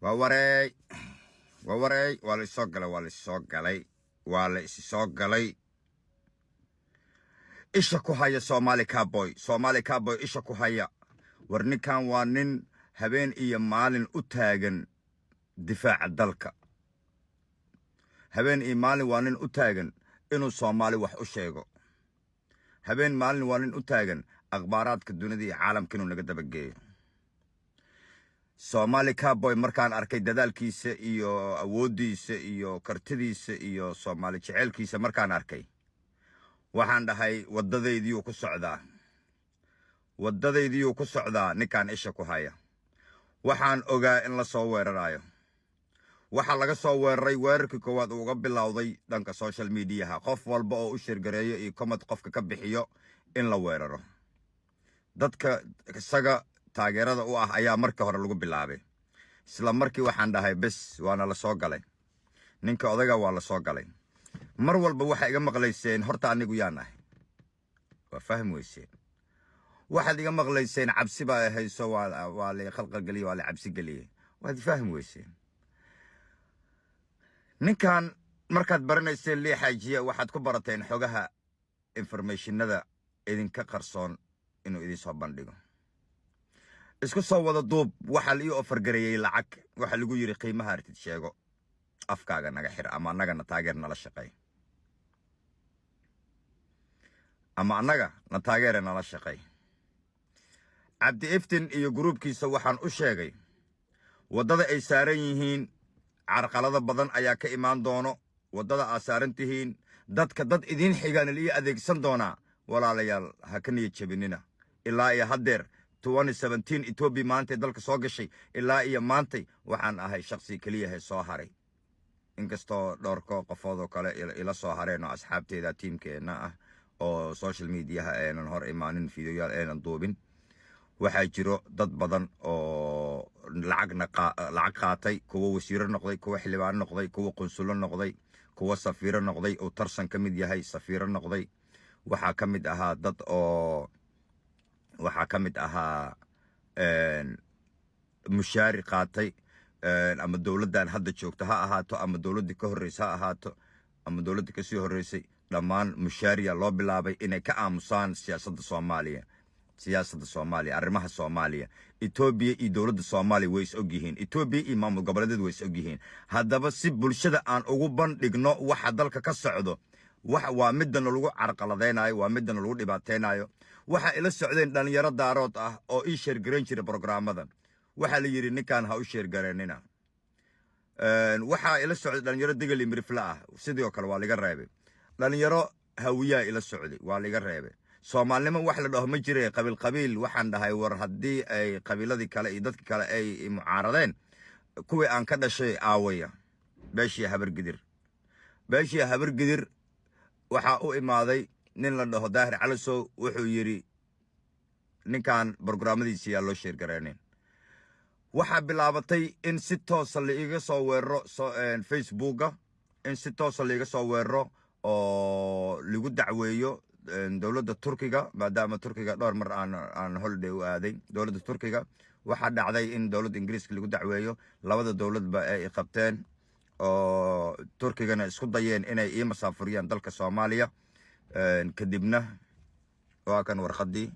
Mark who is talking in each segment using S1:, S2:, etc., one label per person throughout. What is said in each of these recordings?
S1: ووري ولا السوق إيش كوهايا سومالي كابوي إيش كوهايا ورني كان وانين هبين إيا مالين أتاغن دفاع الدلكة هبين إيا مالين وانين أتاغن إنو سومالي وح أشيغو هبين مالين وانين أتاغن أخبارات كدوني دي عالم كنو نقدر بقيه سومالي كابوي مركان أركي دادالكيسة إيو أوديسة إيو كرتديسة إيو سومالي جعيلكيسة مركان أركي waxaan dhahay wadadaydii ku socdaa ninkaan isha ku haya waxaan ogaa in la soo weerarayo waxa laga soo weeraray weerarkii koowaad uga bilowday dhanka social media qof walba oo u shirgareeyo iyo comment qofka ka bixiyo in la weeraro dadka isaga taageerada u ah ayaa markii hore lagu bilaabay isla markii waxaan dhahay bes waana la soo galay ninka odaga waa la soo galay mar walba waxa iga maqlayseen horta anigu yaan ahay waa faham weyseen waxaad iga maqlayseen cabsi baa hayso waa la khalqal galiyo waa la cabsi galiyo waad faham weyseen ninkan markaad baranayseen lii xaajiya waxaad ku barateen xogaha informationada idinka qarsoon inuu idin soo bandhigo isku soo wada duub waxa la ii offer gareeyay lacag waxa lagu yiri qiimaha artid sheego afkaaga naga xir ama anagana taageer nala shaqay Cabdi Iftin iyo groupkiisa waxaan u sheegay wadada ay saaran yihiin carqalada badan ayaa ka imaan doono wadada aad saaran tihiin dadka dad idin xigaan li adeegsan doona walaalayaal ha ka niyad jabinina ilaa iyo hadeer 2017 Ethiopia maanta dalka soo gashay ilaa iyo maanta waxaan ahay shakhsi kaliya soo haray inkastoo dhowrko qofood kale ila soo hareen asxaabteeda teamkeena ah oo social media aanan hor imaanin fiidiyoyaal aanan duubin waxa jiro dad badan oo lacag qaatay kuwa wasiiro noqday kuwa xildhibaan noqday kuwa qonsulo noqday kuwa safiiro noqday oo tarsan kamid yahay safiiro noqday waxa kamid ahaa dad oo waxa kamid ahaa mushaari qaatay ama dawladdan hadda joogta ha ahaato ama dawladda ka horreysay ha ahaato ama dawladda ka sii horreysay dhamaan mushaariya loo bilaabay inay ka aamusaan siyaasadda Soomaaliya arrimaha Soomaaliya Ethiopia iyo dawladda Soomaaliya way is ogyihiin Ethiopia iyo maamul goboleedyada way is ogyihiin haddaba si bulshada aan ugu bandhigno waxa dalka ka socdo waa midna lagu carqaladeynayo waa midna lagu dhibaateynayo waxa ila socdeen dhalinyaro daarood ah oo ii share gareyn jiray programada waxa la yiri ninkan ha u share gareynina waxa ila socday dhalinyaro digali mirifla ah sidoo kale waa laga reebay dhalinyaro hawiya ila socday waa laga reebay Soomaalnimo wax la dhaho ma jiray qabiil waxaan dhahay war hadii ay qabiiladii kale iyo dadka kale ay mucaaradeen kuwii aan ka dhashay aawaya beeshii habargidir waxa u imaaday nin la dhaho Daahir Calisow wuxuu yiri ninkan programadiisa yaa loo share gareyneen waxa bilaabatay in si toos ah la iga soo weeraro Facebooka in si toos ah la iga soo weeraro oo lagu dacweeyo dawladda Turkiga maadaama Turkiga dhowr mar aan holiday u aaday dawladda Turkiga waxa dhacday in dawladda Ingiriiska lagu dacweeyo labada dawladba ay qabteen oo Turkigana isku dayeen inay ii masaafuriyaan dalka Soomaaliya kadibna waa kan warqadii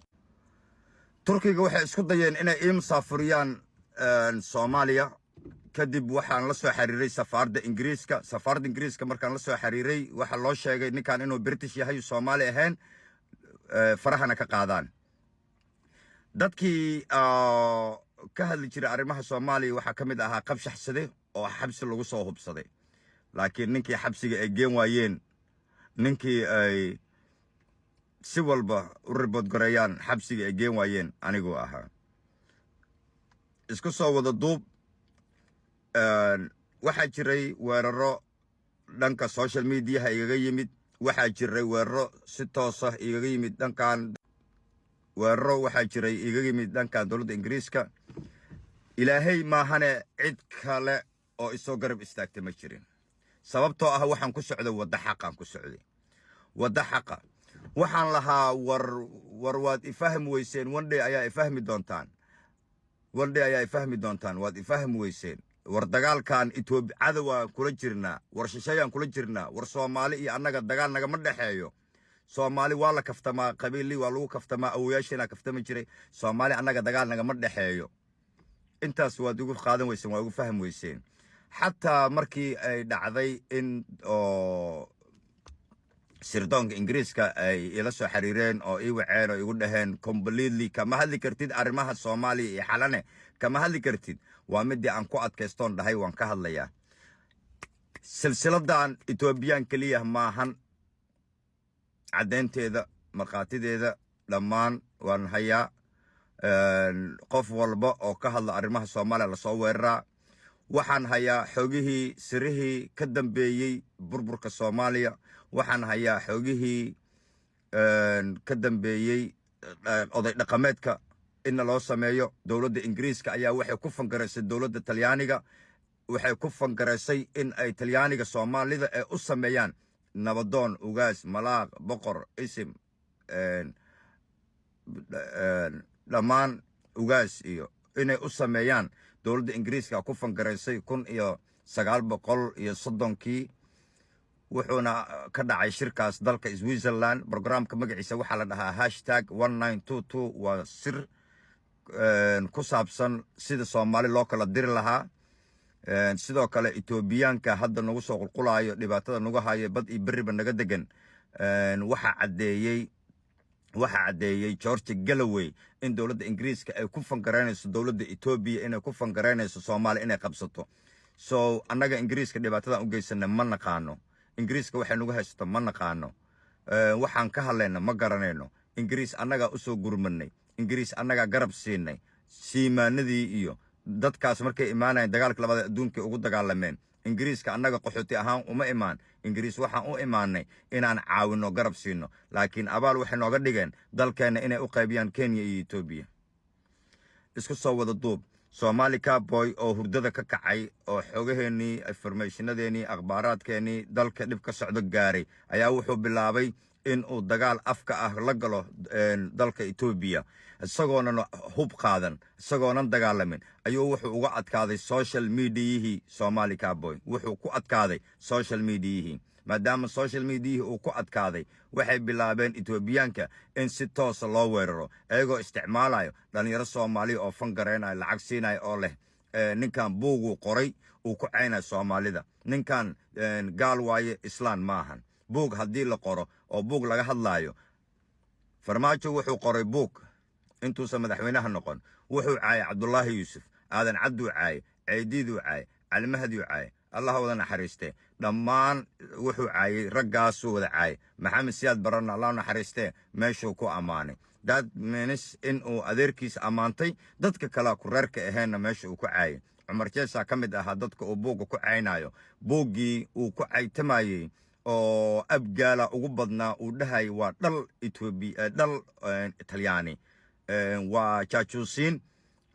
S1: Turkiga waxay isku dayeen inay ii masaafuriyaan Soomaaliya kadib waxaan la soo xiriiray safaaradda Ingiriiska markaan la soo xiriiray waxa loo sheegay ninkan inuu British yahay Soomaali ahayn farahana ka qaadaan dadkii ka hadli jiray arrimaha Soomaaliya waxa kamid ahaa qabshaxsade oo xabsi lagu soo hubsaday laakiin ninkii xabsiga ay geen waayeen ninkii ay si walba u report gareeyaan xabsiga ay geen waayeen anigu ahaa isku soo wada duub waxa jiray weeraro dhanka social media igaga yimid waxa jiray weeraro si toos ah igaga yimid dhankan weeraro waxa jiray igaga yimid dhankan dawladda Ingiriiska ilaahay maahane cid kale oo isoo garab istaagtay ma jirin sababtoo ah waxaan ku socday wada xaqa waxaan lahaa war waad ifaham weyseen one day ayaa ifahmi doontaan waad ifaham weyseen war dagaalkan Itoobiya cadawa kula jirnaa war shisheeyaan kula jirnaa war Soomaali iyo annaga dagaal naga ma dhaxeeyo Soomaali waa la kaftamaa qabiili waa lagu kaftamaa awooyaashina kaftami jiray Soomaali annaga dagaal naga ma dhaxeeyo intaas waad ugu qaadan weyseen waa ugu faham weyseen xataa markii ay dhacday in sirdoonka Ingiriiska ay ila soo xiriireen oo ii waceen oo igu dhaheen completely kama hadli kartid arrimaha Soomaaliya iyo xalane kama hadli kartid waa midii aan ku adkaystoon dhahay waan ka hadlayaa silsiladan Ethiopian kaliya maahan cadeynteeda marqaatideeda dhammaan waan hayaa qof walba oo ka hadla arrimaha Soomaaliya la soo weeraraa waxaan hayaa xogihii sirihii ka dambeeyay burburka Soomaaliya waxaan hayaa xogihii ka dambeeyay oday dhaqameedka in loo sameeyo dawladda Ingiriiska ayaa waxay ku fangareysay dawladda Talyaaniga waxay ku fangareysay in ay Talyaaniga Soomaalida ay u sameeyaan nabadoon ugaas malaaq boqor isim dhamaan ugaas iyo inay u sameeyaan dawladda Ingiriiska ku fangareysay 1930kii wuxuuna ka dhacay shirkaas dalka Switzerland programka magaciisa waxa la dhahaa #1922 waa sir ku saabsan sida Soomaali loo kala diri lahaa sidoo kale Etoobiyaanka hadda nagu soo qulqulayo dhibaatada nagu hayo bad iyo bariba naga degan waxa cadeeyay George Galloway in dawladda Ingiriiska ay ku fangareynayso dawladda Ethiopia inay ku fangareynayso Soomaali inay qabsato so annaga Ingiriiska dhibaatada u geysanay ma naqaano Ingiriiska waxay nagu haysto ma naqaano waxaan ka hadlayna ma garanayno Ingiriis annaga u soo gurmanay Ingiriis annaga garab siinay siimaanadii iyo dadkaas markay imaanayeen dagaalka labada adduunka ugu dagaalameen Ingiriiska annaga qaxooti ahaan uma imaan Ingiriis waxaan u imaanay inaan caawino garab siino laakiin abaal waxay nooga dhigeen dalkeena inay u qaybiyaan Kenya iyo Ethiopia isku soo wada duub Somali Cowboy oo hurdada ka kacay oo xogaheeni informationadeeni akhbaaraadkeeni dalka dib ka socdo gaaray ayaa wuxuu bilaabay in uu dagaal afka ah la galo dalka Ethiopia isagoona hub qaadan isagoona dagaalamin ayuu wuxuu uga adkaaday social media Somali Cowboy wuxuu ku adkaaday social media maadaama social media uu ku adkaaday waxay bilaabeen Ethiopiaanka in si toos loo weeraro ayagoo isticmaalayo dhalinyaro Soomaali oo fangareenay lacag siinay oo leh ninkan buugu qoray uu ku caynay Soomaalida ninkan gaal waaye Islaan maahan buug haddii la qoro oo buug laga hadlaayo Farmaajo wuxuu qoray buug intuusan madaxweynaha noqon wuxuu caayay Cabdullaahi Yuusuf aadan cabdu caayay Ciidiidu caayay Cali Mahdi caayay Allah wada naxariiste dhammaan wuxuu caayay raggaas wada caayay Maxamed Siyaad Barana Allah naxariiste meeshuu ku amaanay dad menis in uu adeerkiis amaantay dadka kala ku reerka aheena meesha uu ku caayay Cumar Jeesa kamid ah dadka uu buuga ku caynayo buugii uu ku caytamayay oo abgaala ugu badnaa uu dhahay waa dal Ethiopia dal Talyaani waa jaajuusiin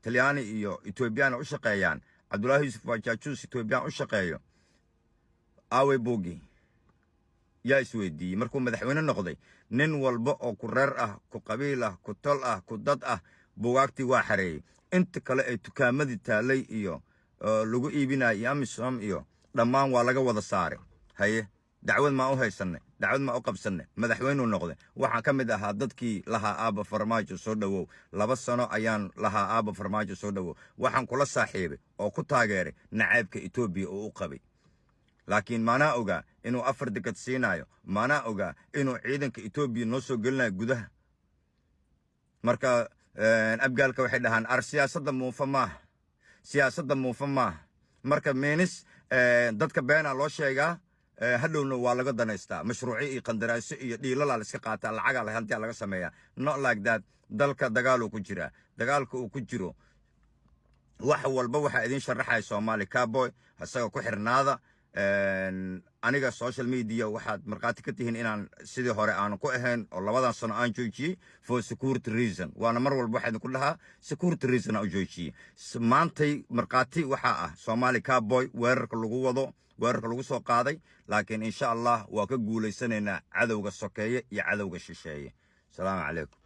S1: Talyaani iyo Ethiopian u shaqeeyaan Cabdullaahi Yuusuf waa jaajuus Ethiopian u shaqeeyo aaway buugi yaa isweydiiyey markuu madaxweyne noqday nin walba oo ku reer ah ku qabiil ah ku tol ah ku dad ah buugaagtii waa xareeyay inta kale ay tukaamadii taalay iyo lagu iibinayay amisom iyo dhammaan waa laga wada saaray haye dacwad ma u haysanay dacwad ma u qabsanay madaxweynuhu noqday waxaan kamid ahaa dadkii lahaa aaba Farmaajo soo dhawow 2 sano ayaan lahaa aaba Farmaajo soo dhawow waxaan kula saaxiibay oo ku taageeray nacaybka Ethiopia oo u qabay laakiin maana oga inuu 4 degad siinayo maana oga inuu ciidanka Ethiopia noo soo gelinayo gudaha marka abgaalka waxay dhahaan siyaasadda muufa ma marka meenis dadka beena loo sheegaa hadhowna waa laga danaystaa mashruuci iyo qandaraaso iyo dhiilala la iska qaataa lacag la hanti laga sameeyaa not like that dalka dagaal uu ku jira dagaalka uu ku jiro wax walba waxa idin sharaxay Somali Cowboy asaga ku xirnaada aniga social media waxaad marqaati ka tihiin inaan sidii hore aan ku ahayn oo 2 sano aan joojiyay for security reason waana mar walba waxaan ku dhahaa security reason aan joojiyay maantay marqaati waxa ah Somali Cowboy weerarka lagu soo qaaday laakiin insha Allah waa ka guuleysanaynaa cadawga sokeeye iyo cadawga shisheeye salaam calaykum